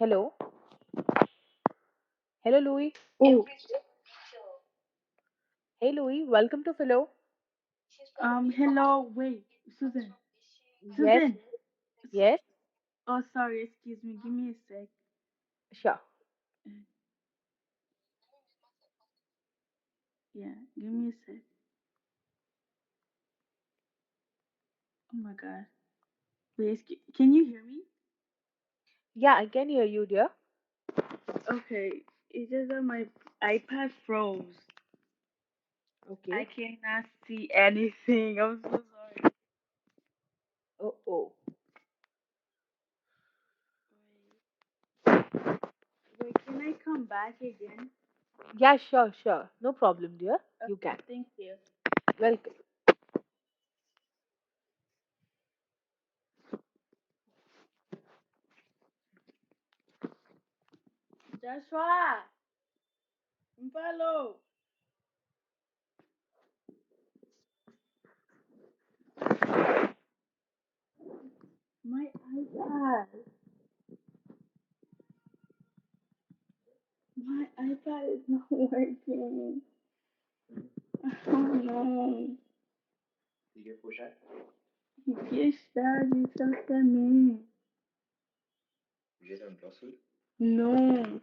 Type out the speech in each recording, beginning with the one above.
Hello. Hello, Louis. Oh, Hey, Louis. Welcome to Filo. hello. Wait, Susan. Yes. Susan. Yes. Oh, sorry. Excuse me. Give me a sec. Sure. Uh, Yeah, give me a sec. Oh my God. Wait, can you hear me? Yeah, I can hear you, dear. Okay. It's just that my iPad froze. I Okay. cannot see anything. I'm so sorry. Oh, oh. Wait, can I come back again? Yeah, sure, sure. No problem, dear. You Okay, can. thank you. Welcome. Joshua, follow. My iPad. My iPad is not working. Oh no. Está exatamente. No.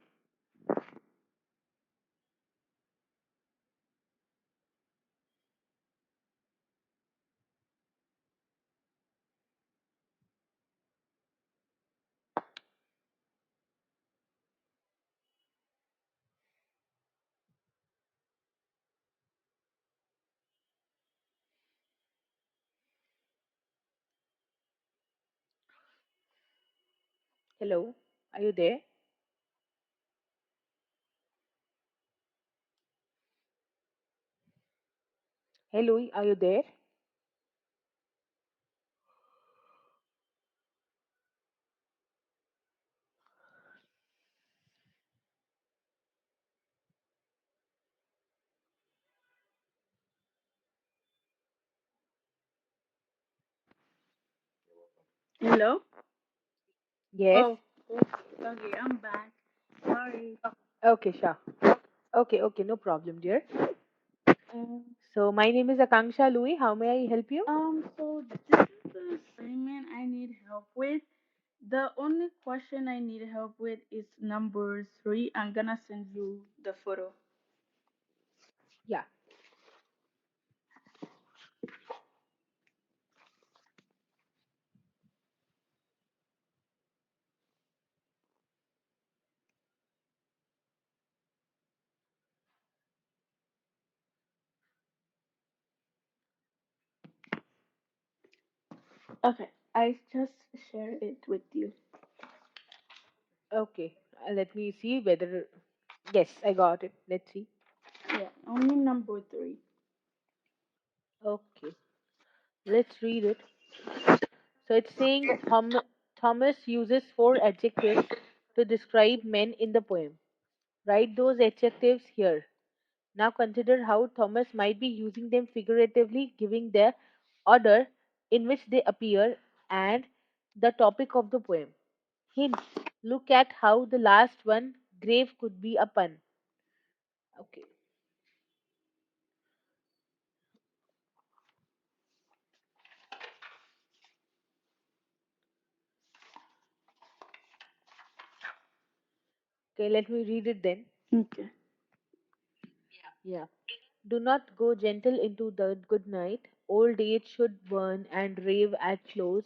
Hello. Are you there? Hey, Louis. Are you there? Hello? Yes. Oh, okay, I'm back. Sorry. Okay, sure. Okay, okay. No problem, dear. Um, So, my name is Akanksha Louis. How may I help you? so this is the assignment I need help with. The only question I need help with is number 3. I'm gonna send you the photo. Yeah. Okay, I just shared it with you. Okay. Let me see whether. Yes, I got it. Let's see. Yeah, only number 3. Okay. Let's read it. So it's saying Thomas uses four adjectives to describe men in the poem. Write those adjectives here. Now consider how Thomas might be using them figuratively, giving the order in which they appear and the topic of the poem. Hint. Look at how the last one, grave, could be a pun. Okay. Okay, let me read it then. Okay. Yeah. Do not go gentle into the good night. Old age should burn and rave at close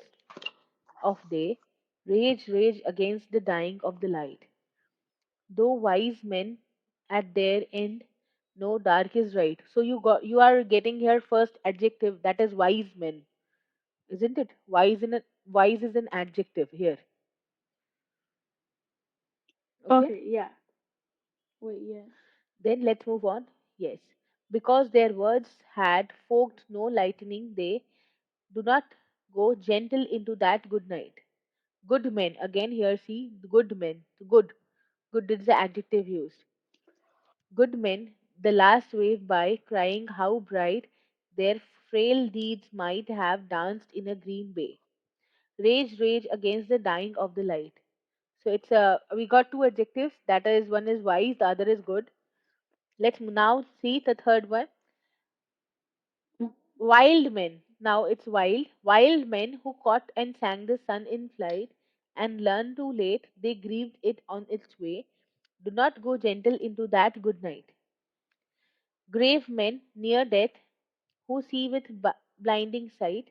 of day. Rage, rage against the dying of the light. Though wise men at their end know dark is right. So you are getting here first adjective, that is wise men, isn't it? Wise is an adjective here. Okay. Okay, yeah. Wait, yeah. Then let's move on. Yes. Because their words had fogged no lightning, they do not go gentle into that good night. Good men. Again here see good men. Good. Good is the adjective used. Good men, the last wave by, crying how bright their frail deeds might have danced in a green bay. Rage, rage against the dying of the light. So it's we got two adjectives. That is, one is wise, the other is good. Let's now see the third one. Wild men. Now it's wild. Wild men who caught and sang the sun in flight and learned too late, they grieved it on its way. Do not go gentle into that good night. Grave men near death who see with blinding sight.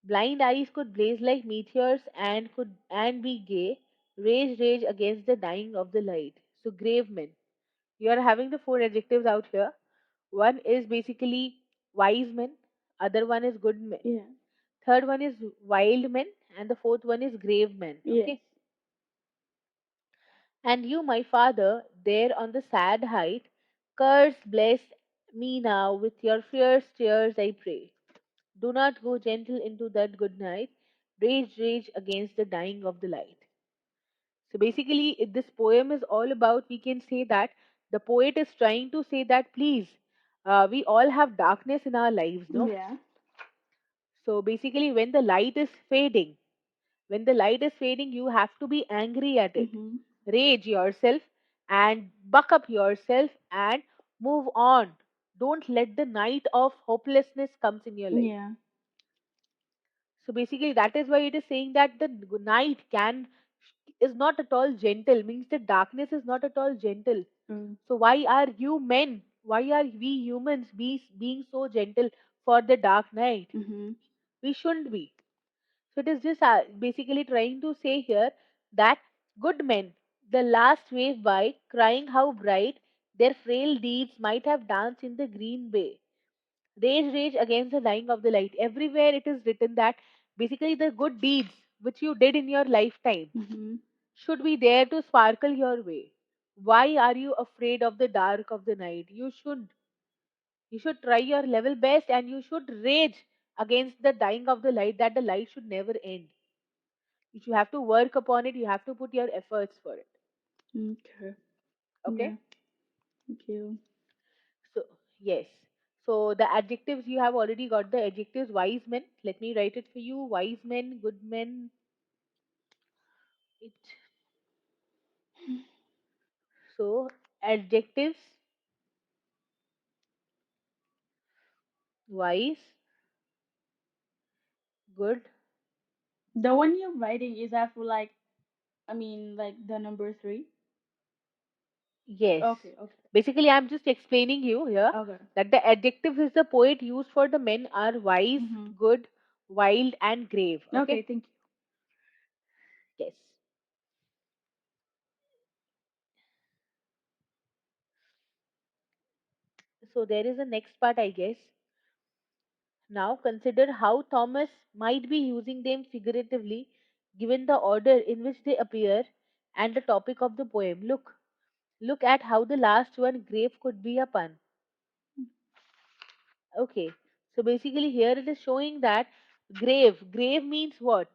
Blind eyes could blaze like meteors and could and be gay. Rage, rage against the dying of the light. So grave men. You are having the four adjectives out here. One is basically wise men, other one is good men, Yeah. third one is wild men, and the fourth one is grave men. Yes. Okay. And you, my father, there on the sad height, curse, bless me now with your fierce tears, I pray. Do not go gentle into that good night. Rage, rage against the dying of the light. So basically, this poem is all about, we can say that the poet is trying to say that, please, we all have darkness in our lives, no? Yeah. So basically, when the light is fading, you have to be angry at it, Mhm. rage yourself, and buck up yourself and move on. Don't let the night of hopelessness comes in your life. Yeah. So basically, that is why it is saying that the night can is not at all gentle. Means the darkness is not at all gentle. Mm. So why are you men? Why are we humans being so gentle for the dark night? Mhm. We shouldn't be. So it is just basically trying to say here that good men, the last wave by, crying how bright their frail deeds might have danced in the green bay. Rage, rage against the dying of the light. Everywhere it is written that basically the good deeds which you did in your lifetime Mhm. should be there to sparkle your way. Why are you afraid of the dark of the night? You should. You should try your level best and you should rage against the dying of the light, that the light should never end. You have to work upon it, you have to put your efforts for it. Okay. Okay? Yeah. Thank you. So, yes. So, the adjectives, you have already got the adjectives wise men. Let me write it for you. Wise men, good men. It, so, adjectives wise, good. The one you're writing is that for like, I mean, like the number three. Yes. Okay. Okay. Basically, I'm just explaining you here Okay. that the adjectives is the poet used for the men are wise, Mhm. good, wild, and grave. Okay. Okay? Thank you. Yes. So, there is a next part, I guess. Now, consider how Thomas might be using them figuratively given the order in which they appear and the topic of the poem. Look at how the last one, grave, could be a pun. Okay, so basically, here it is showing that grave means what?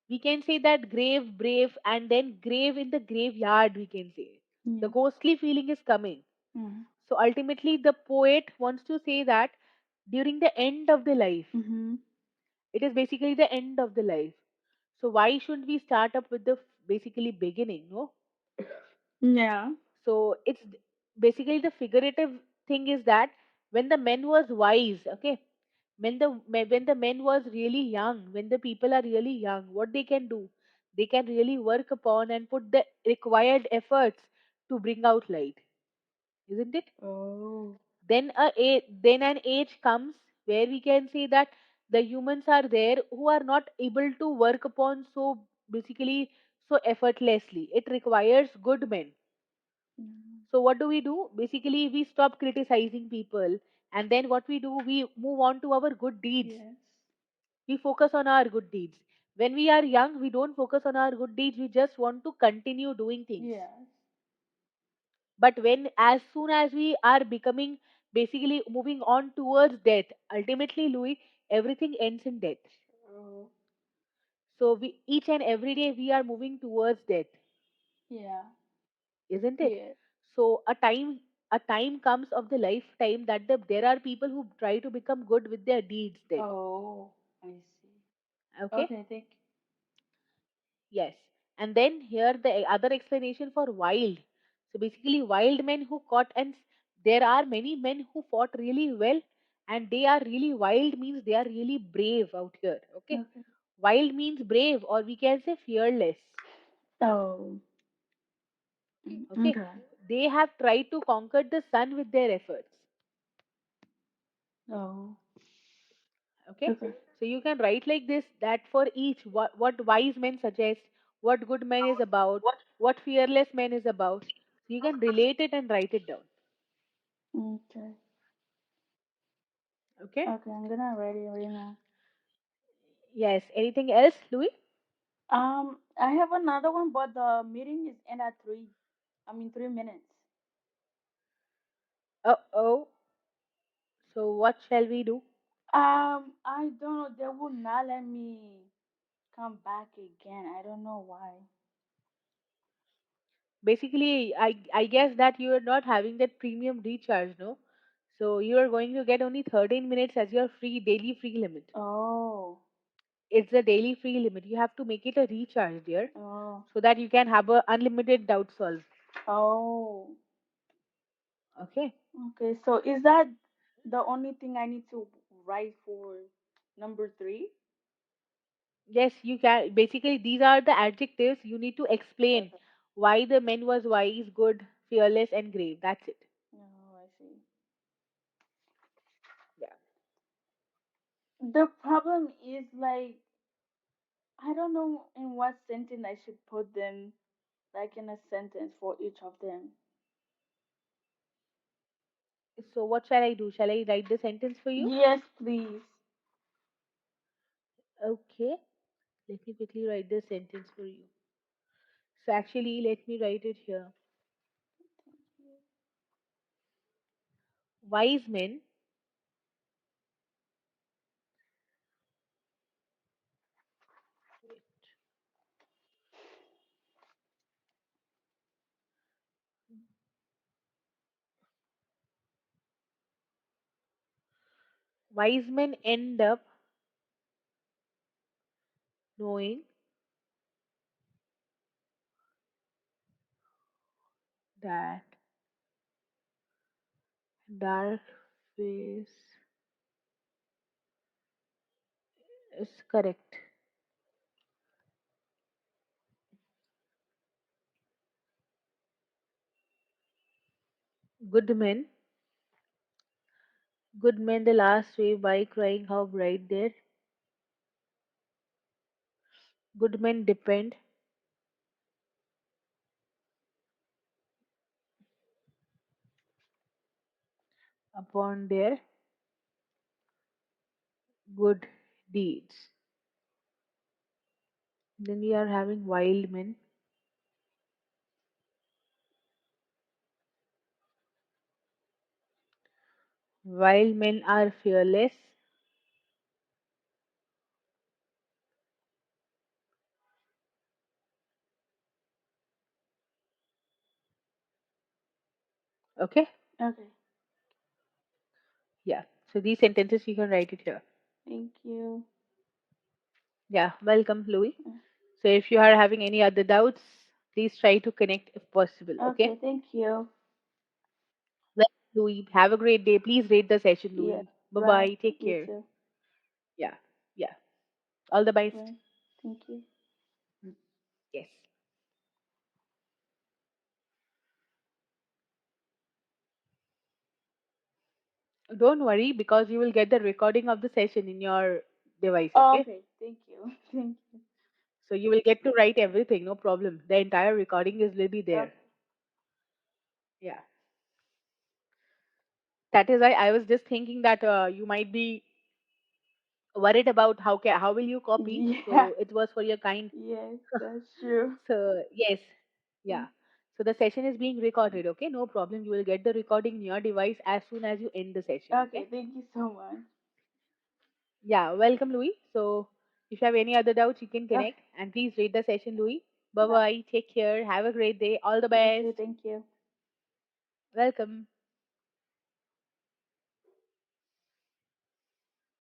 We can say that grave, brave, and then grave in the graveyard, we can say. The Yeah. ghostly feeling is coming. Mhm. So ultimately, the poet wants to say that during the end of the life, Mhm. it is basically the end of the life. So why shouldn't we start up with the basically beginning, no? Yeah. So it's basically the figurative thing is that when the men was wise, okay, when the men was really young, when the people are really young, what they can do? They can really work upon and put the required efforts to bring out light, isn't it? Oh. Then an age comes where we can say that the humans are there who are not able to work upon so basically so effortlessly. It requires good men. Mhm. So what do? Basically, we stop criticizing people, and then what we do, we move on to our good deeds. Yes. We focus on our good deeds. When we are young, we don't focus on our good deeds. We just want to continue doing things. Yes. But when, as soon as we are becoming, basically moving on towards death, ultimately, Louis, everything ends in death. Oh. So we each and every day we are moving towards death, Yeah. isn't it? Yeah. So a time comes of the lifetime that there are people who try to become good with their deeds. Then, Oh. I see. okay, Okay. Thank yes. And then here the other explanation for wild. So basically, wild men who caught, and there are many men who fought really well, and they are really wild means they are really brave out here. Okay, Okay. wild means brave, or we can say fearless. Oh. Okay, Okay. they have tried to conquer the sun with their efforts. Oh. Okay, Okay. so you can write like this, that for each what wise men suggest, what good man is about, what fearless man is about. So you can relate it and write it down. Okay. Okay. Okay, I'm gonna write it right now. Yes. Anything else, Louis? I have another one, but the meeting is in at 3. I mean 3 minutes. Oh. So what shall we do? I don't know. They will not let me come back again. I don't know why. Basically, I guess that you are not having that premium recharge, no? So you are going to get only 13 minutes as your free daily free limit. Oh. It's a daily free limit. You have to make it a recharge, dear, Oh. so that you can have a unlimited doubt solve. Oh. Okay. Okay. So is that the only thing I need to write for number 3? Yes, you can. Basically, these are the adjectives you need to explain Okay. why the man was wise, good, fearless, and grave. That's it. Oh, I see. Yeah. The problem is like I don't know in what sentence I should put them, like in a sentence for each of them. So, what shall I do? Shall I write the sentence for you? Yes, please. Okay. Let me quickly write the sentence for you. So, actually, let me write it here. Wise men, wise men end up knowing that dark face is correct. Good men, good men, the last way by crying how bright there. Good men depend upon their good deeds. Then we are having wild men. Wild men are fearless. Okay? Okay. Yeah. So these sentences you can write it here. Thank you. Yeah. Welcome, Louis. Mm. So if you are having any other doubts, please try to connect if possible. Okay? Okay, thank you. Well, Louis, have a great day. Please rate the session, Yeah. Louis. Bye Bye. bye. Take You care. too. Yeah. Yeah. All the best. Bye. Thank you. Mm. Yes. Don't worry because you will get the recording of the session in your device. Oh, Okay? okay. Thank you. Thank you. So you will get to write everything. No problem. The entire recording will be there. Okay. Yeah. That is why I was just thinking that you might be worried about how will you copy. Yeah. So it was for your kind. Yes, that's true. So yes, Mm. yeah. So the session is being recorded. Okay, no problem. You will get the recording in your device as soon as you end the session. Okay. Okay, thank you so much. Yeah. Welcome, Louis. So if you have any other doubts, you can Okay, connect and please rate the session, Louis. Bye bye. bye. Take care. Have a great day. All the You best. too. Thank you. Welcome.